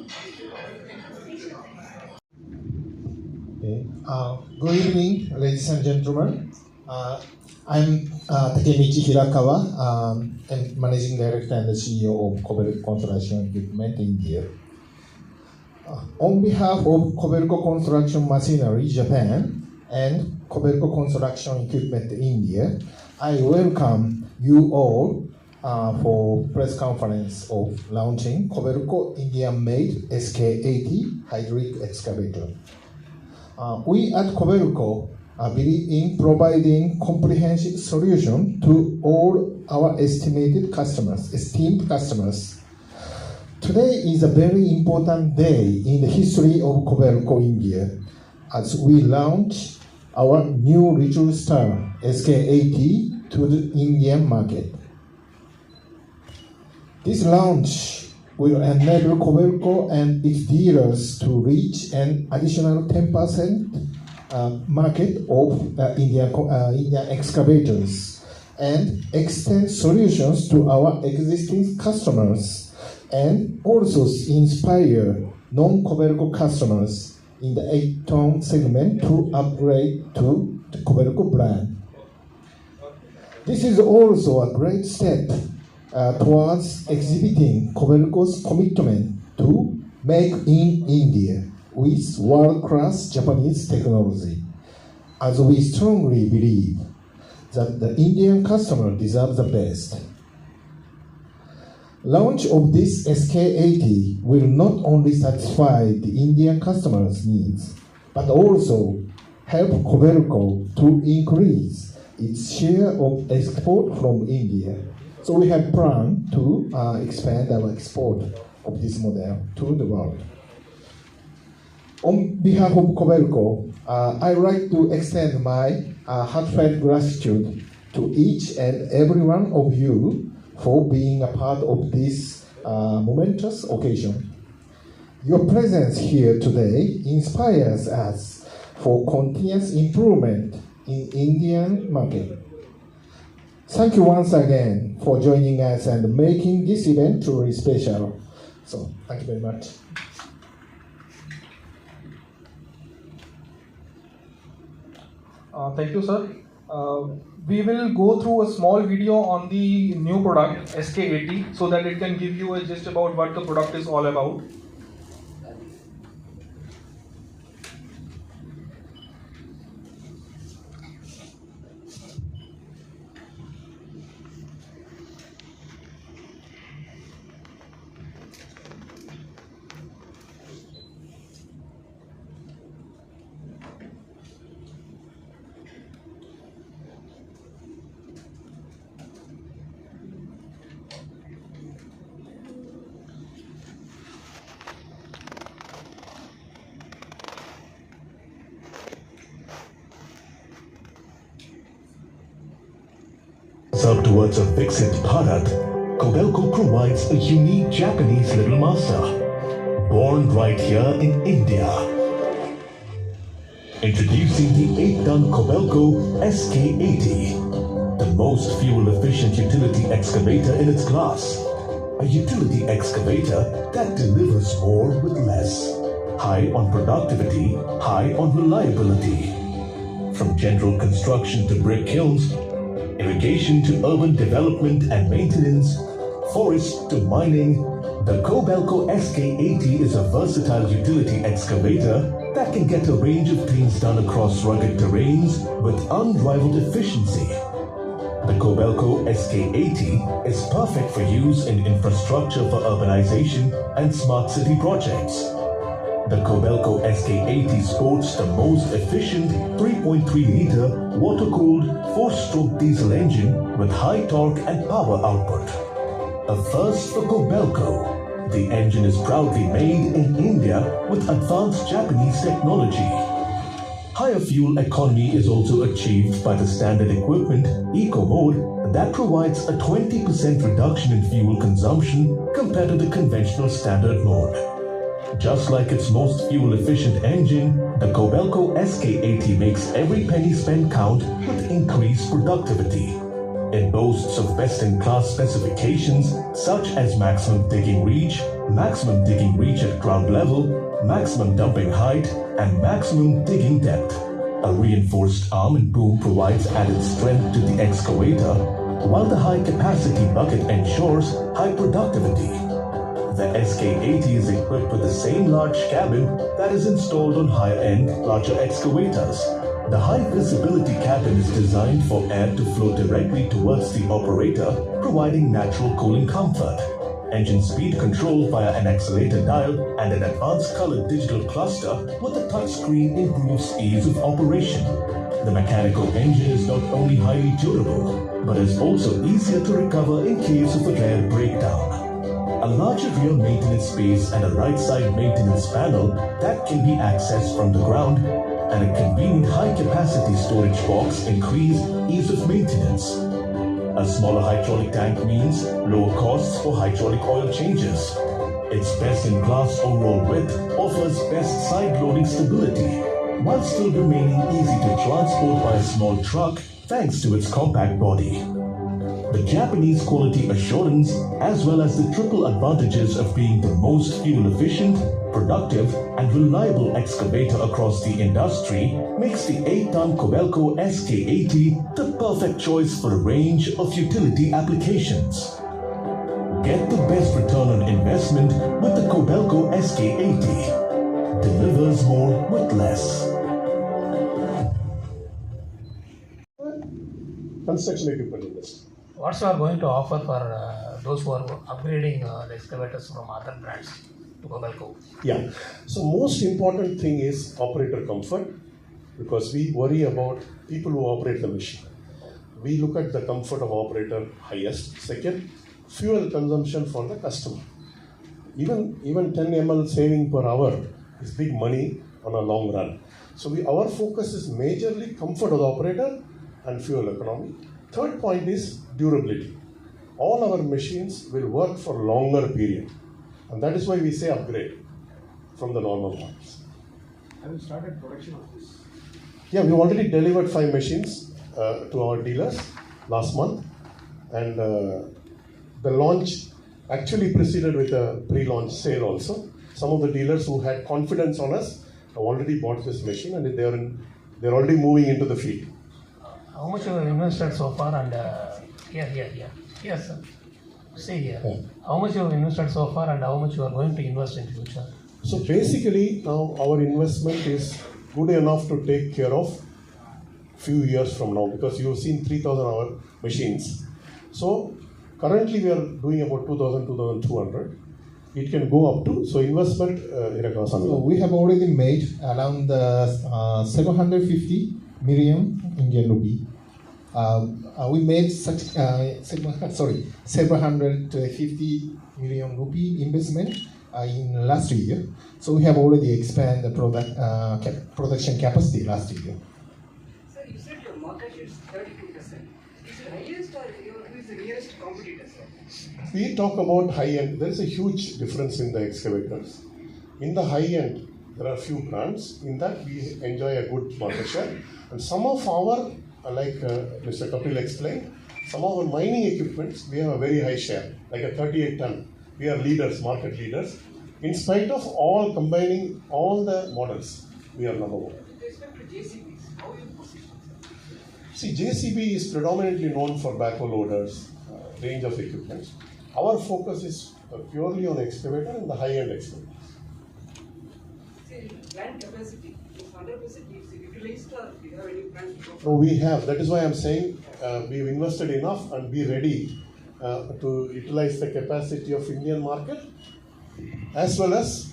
Okay. Good evening, ladies and gentlemen. I'm Takemichi Hirakawa, and Managing Director and the CEO of KOBELCO Construction Equipment India. On behalf of KOBELCO Construction Machinery Japan and KOBELCO Construction Equipment India, I welcome you all for press conference of launching KOBELCO Indian-made SK80 hydraulic excavator. We at KOBELCO believe in providing comprehensive solution to all our esteemed customers. Today is a very important day in the history of KOBELCO India as we launch our new Regional Star SK80 to the Indian market. This launch will enable KOBELCO and its dealers to reach an additional 10% market of Indian excavators and extend solutions to our existing customers and also inspire non-KOBELCO customers in the 8-ton segment to upgrade to the KOBELCO brand. This is also a great step towards exhibiting KOBELCO's commitment to make in India with world-class Japanese technology, as we strongly believe that the Indian customer deserves the best. Launch of this SK80 will not only satisfy the Indian customers' needs, but also help KOBELCO to increase its share of export from India. So we have planned to expand our export of this model to the world. On behalf of KOBELCO, I'd like to extend my heartfelt gratitude to each and every one of you for being a part of this momentous occasion. Your presence here today inspires us for continuous improvement in Indian market. Thank you once again for joining us and making this event truly special. So, thank you very much. Thank you, sir. We will go through a small video on the new product, SK80, so that it can give you a gist about what the product is all about. Up towards a Viksit Bharat, KOBELCO provides a unique Japanese little master, born right here in India. Introducing the 8-ton KOBELCO SK80, the most fuel-efficient utility excavator in its class. A utility excavator that delivers more with less. High on productivity, high on reliability. From general construction to brick kilns, irrigation to urban development and maintenance, forest to mining, the KOBELCO SK80 is a versatile utility excavator that can get a range of things done across rugged terrains with unrivaled efficiency. The KOBELCO SK80 is perfect for use in infrastructure for urbanization and smart city projects. The KOBELCO SK80 sports the most efficient 3.3-liter water-cooled 4-stroke diesel engine with high torque and power output. A first for KOBELCO, the engine is proudly made in India with advanced Japanese technology. Higher fuel economy is also achieved by the standard equipment Eco Mode that provides a 20% reduction in fuel consumption compared to the conventional standard mode. Just like its most fuel-efficient engine, the KOBELCO SK80 makes every penny spent count with increased productivity. It boasts of best-in-class specifications such as maximum digging reach at ground level, maximum dumping height, and maximum digging depth. A reinforced arm and boom provides added strength to the excavator, while the high-capacity bucket ensures high productivity. The SK80 is equipped with the same large cabin that is installed on higher-end, larger excavators. The high-visibility cabin is designed for air to flow directly towards the operator, providing natural cooling comfort. Engine speed control via an accelerator dial and an advanced colored digital cluster with a touchscreen improves ease of operation. The mechanical engine is not only highly durable, but is also easier to recover in case of a rare breakdown. A larger rear maintenance space and a right side maintenance panel that can be accessed from the ground, and a convenient high-capacity storage box increase ease of maintenance. A smaller hydraulic tank means lower costs for hydraulic oil changes. Its best-in-class overall width offers best side-loading stability, while still remaining easy to transport by a small truck thanks to its compact body. The Japanese quality assurance, as well as the triple advantages of being the most fuel-efficient, productive, and reliable excavator across the industry, makes the 8-ton KOBELCO SK80 the perfect choice for a range of utility applications. Get the best return on investment with the KOBELCO SK80. Delivers more with less. Construction equipment industry. What's you are going to offer for those who are upgrading the excavators from other brands to KOBELCO? Yeah. So most important thing is operator comfort, because we worry about people who operate the machine. We look at the comfort of operator highest. Second, fuel consumption for the customer. Even 10 ml saving per hour is big money on a long run. So our focus is majorly comfort of the operator and fuel economy. Third point is durability. All our machines will work for longer period, and that is why we say upgrade from the normal models. Have you started production of this? Yeah, we already delivered 5 machines to our dealers last month, and the launch actually preceded with a pre-launch sale also. Some of the dealers who had confidence on us have already bought this machine, and they're already moving into the field. How much you have invested so far? And here, sir. See here. Yeah. How much you have invested so far, and how much you are going to invest in future? So basically, now our investment is good enough to take care of few years from now, because you've seen 3,000 hour machines. So currently we are doing about 2,000, 2,200. It can go up to, so investment, So we have already made around 750 million Indian rupee. We made such 750 million rupee investment in last year. So we have already expanded the production capacity last year. Sir, you said your market is 32%. Is it highest or who is the nearest competitor, sir? We talk about high end. There is a huge difference in the excavators. In the high end, there are few brands. In that, we enjoy a good market share. And some of our, like Mr. Kapil explained, some of our mining equipments, we have a very high share, like a 38 ton. We are leaders, market leaders. In spite of all combining all the models, we are number one. With respect to JCBs, how are you positioned, sir? See, JCB is predominantly known for backhoe loaders, range of equipment. Our focus is purely on excavator and the high-end excavators. See, plant capacity is 100% utilized, or do you have any plans to go? So we have. That is why I'm saying we've invested enough and be ready to utilize the capacity of Indian market, as well as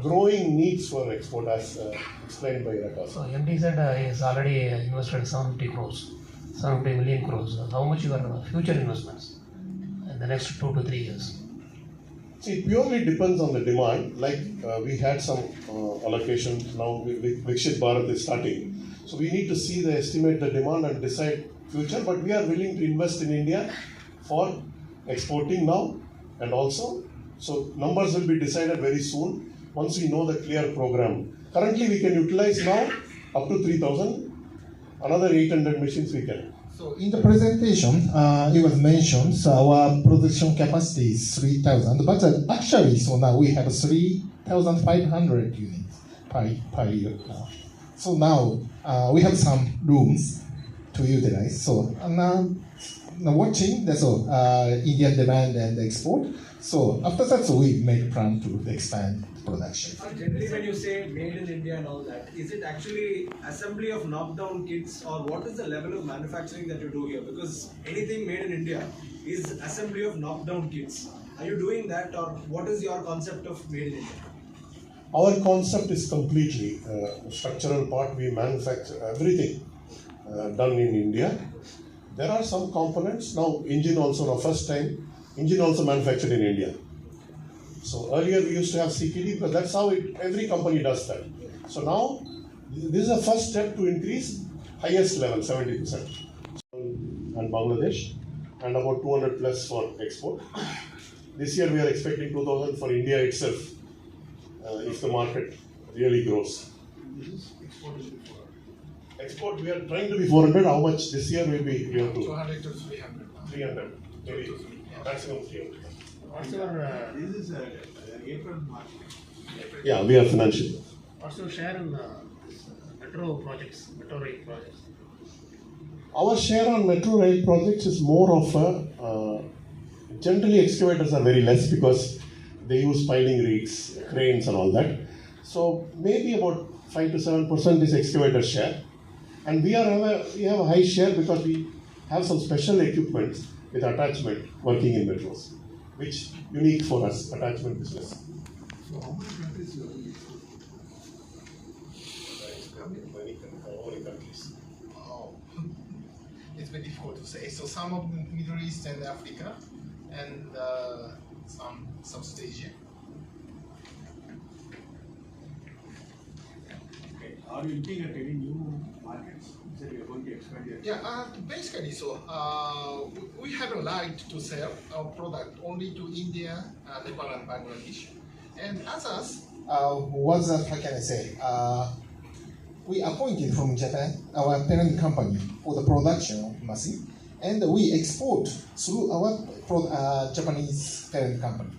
growing needs for export, as explained by Rakas. So MD said he has already invested 70 million crores. How much your future investments in the next 2 to 3 years? See, it purely depends on the demand. Like we had some allocation, now Vikshit Bharat is starting. So we need to see the estimate the demand and decide future, but we are willing to invest in India for exporting now, and also, so numbers will be decided very soon once we know the clear program. Currently we can utilize now up to 3,000, another 800 machines we can So in the presentation, it was mentioned so our production capacity is 3,000, but actually, so now we have 3,500 units per year now. So now we have some rooms to utilize. So now watching the Indian demand and export. So after that, so we make plan to expand production. Generally, when you say made in India and all that, is it actually assembly of knockdown kits, or what is the level of manufacturing that you do here? Because anything made in India is assembly of knockdown kits. Are you doing that, or what is your concept of made in India? Our concept is completely structural part. We manufacture everything done in India. There are some components now. Engine also, the first time engine also manufactured in India. So earlier we used to have CKD, but that's how every company does that. So now this is the first step to increase highest level 70%. And Bangladesh, and about 200 plus for export. This year we are expecting 2,000 for India itself, if the market really grows. Export we are trying to be 400. How much this year will be? We have to 200 to 300. 300, maybe maximum 300. What's your This is April, March. Yeah, we are financial. what's your share in metro projects, metro rail projects? Our share on metro rail projects is more of a, generally excavators are very less because they use piling rigs, cranes and all that. So maybe about 5 to 7% is excavator share. And we have a high share because we have some special equipment with attachment working in metros, which unique for us, attachment business. So how many countries you have been Many countries. Oh, it's very difficult to say. So some of the Middle East and Africa, and some South Asia. Okay. Are you looking at any new markets that you are going to expand your? Yeah, basically, so we have a right to sell our product only to India, Nepal, and Bangladesh, and others. How can I say? We appointed from Japan our parent company for the production machine, and we export through our Japanese parent company.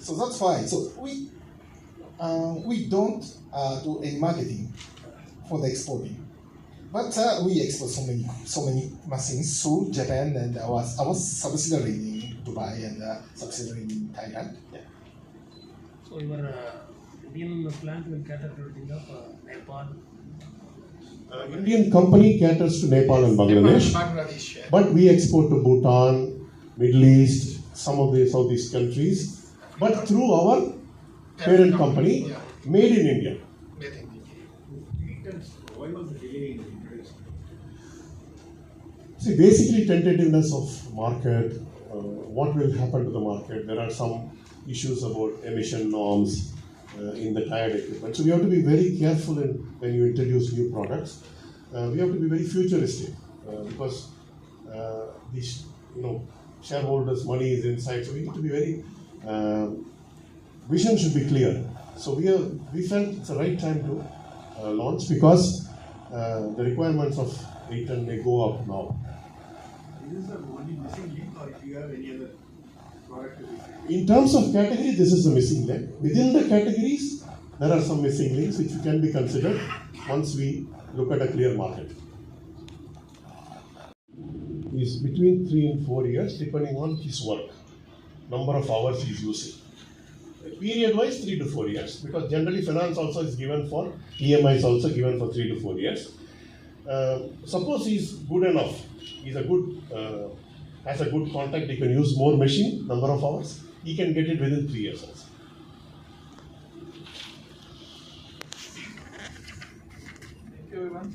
So that's why. So we don't do any marketing for the exporting. But we export so many machines through Japan and our subsidiary in Dubai and subsidiary in Thailand. Yeah. So your Indian plant will cater to India, Nepal. Indian company caters to Nepal and Bangladesh, Bangladesh. Yeah. but we export to Bhutan, Middle East, some of the Southeast countries, but through our parent company, Yeah. made in India. Made in India. Why was the delay in the introduction? See, basically tentativeness of market, what will happen to the market. There are some issues about emission norms in the tired equipment. So we have to be very careful when you introduce new products. We have to be very futuristic because these, shareholders' money is inside. So we need to be very, vision should be clear. So we felt it's the right time to launch because the requirements of 8 ton may go up now. Is this the only missing link, or do you have any other product to be? In terms of category, this is the missing link. Within the categories, there are some missing links which can be considered once we look at a clear market. Is between 3 and 4 years, depending on his work, number of hours he is using. Period-wise, 3 to 4 years, because generally finance also is given for, EMI is also given for 3 to 4 years. Suppose he is good enough, he's a good, has a good contact, he can use more machine, number of hours, he can get it within 3 years also. Thank you, everyone.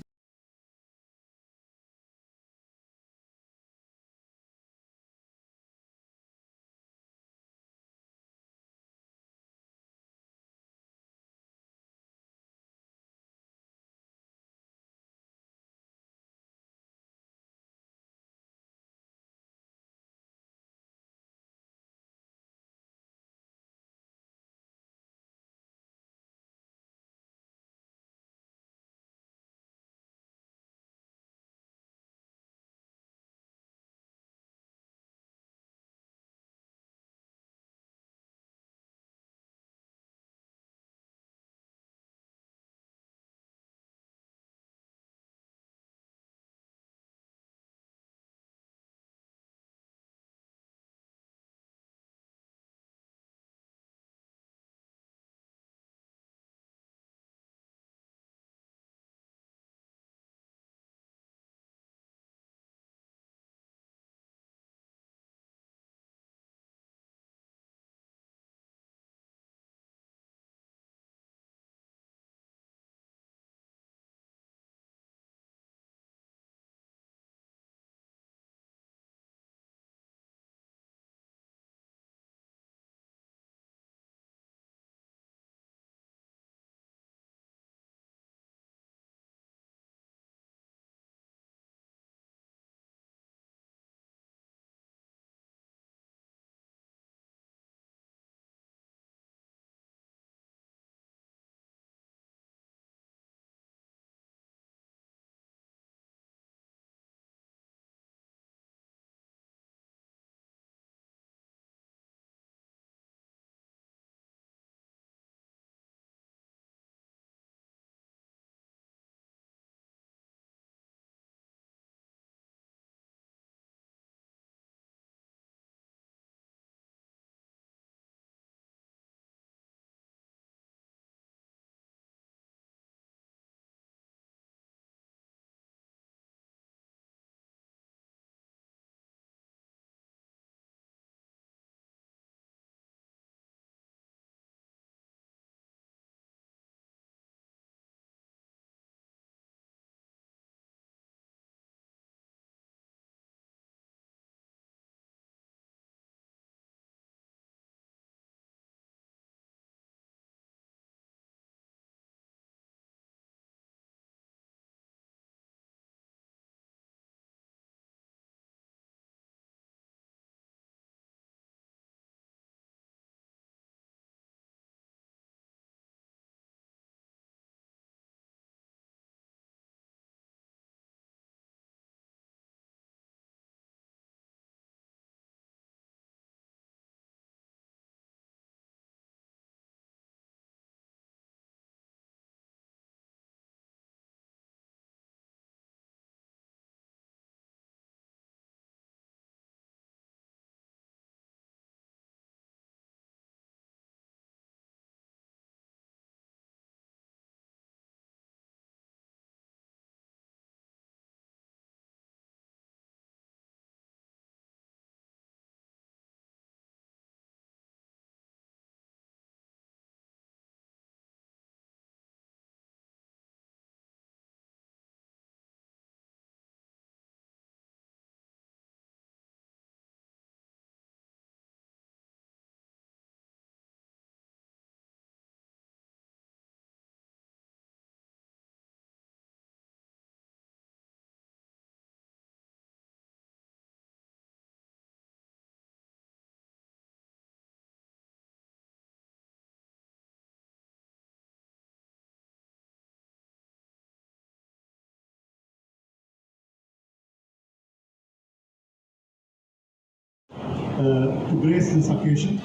to grace this occasion.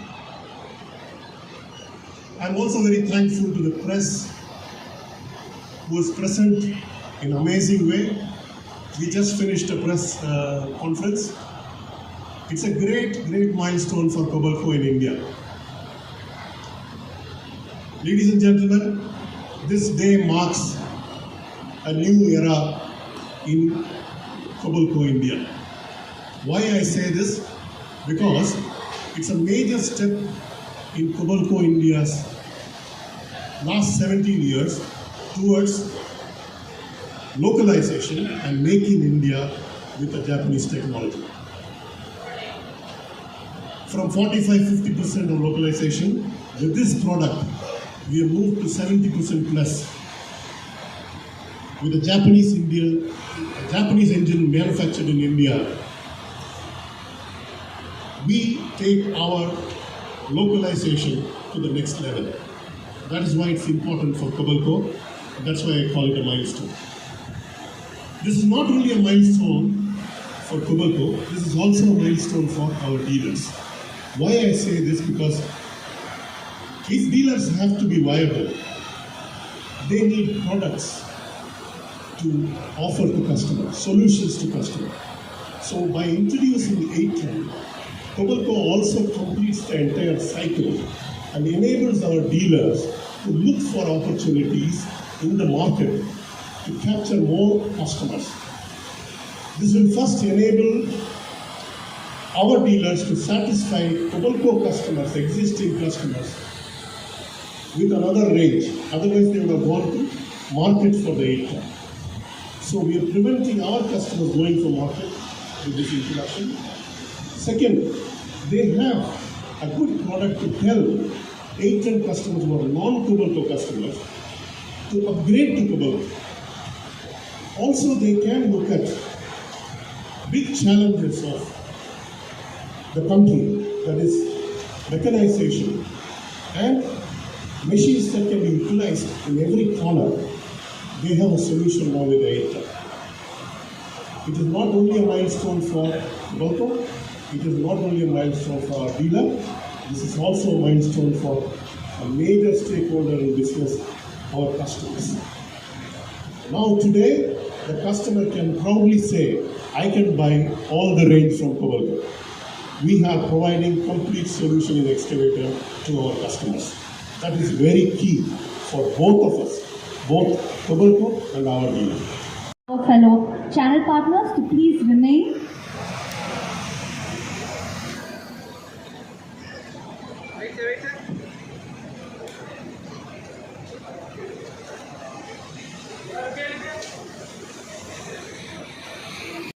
I'm also very thankful to the press who was present in an amazing way. We just finished a press conference. It's a great milestone for KOBELCO in India. Ladies and gentlemen, this day marks a new era in KOBELCO India. Why I say this? Because it's a major step in KOBELCO India's last 17 years towards localization and making India with a Japanese technology. From 45-50% of localization, with this product, we have moved to 70% plus. With a Japanese engine manufactured in India, we take our localization to the next level. That is why it's important for KOBELCO. That's why I call it a milestone. This is not only a milestone for KOBELCO, this is also a milestone for our dealers. Why I say this? Because if dealers have to be viable, they need products to offer to customers, solutions to customers. So by introducing 810, KOBELCO also completes the entire cycle and enables our dealers to look for opportunities in the market to capture more customers. This will first enable our dealers to satisfy KOBELCO customers, existing customers, with another range. Otherwise, they would have gone to market for the 810. So we are preventing our customers going for market with this introduction. Second, they have a good product to tell 810 customers who are non-KOBELCO customers to upgrade to KOBELCO. Also, they can look at big challenges of the country, that is mechanization and machines that can be utilized in every corner. They have a solution now with the 810. It is not only a milestone for KOBELCO, it is not only a milestone for our dealer, this is also a milestone for a major stakeholder in business, our customers. Now today, the customer can proudly say, I can buy all the range from KOBELCO. We are providing complete solution in excavator to our customers. That is very key for both of us, both KOBELCO and our dealer. Fellow channel partners to please remain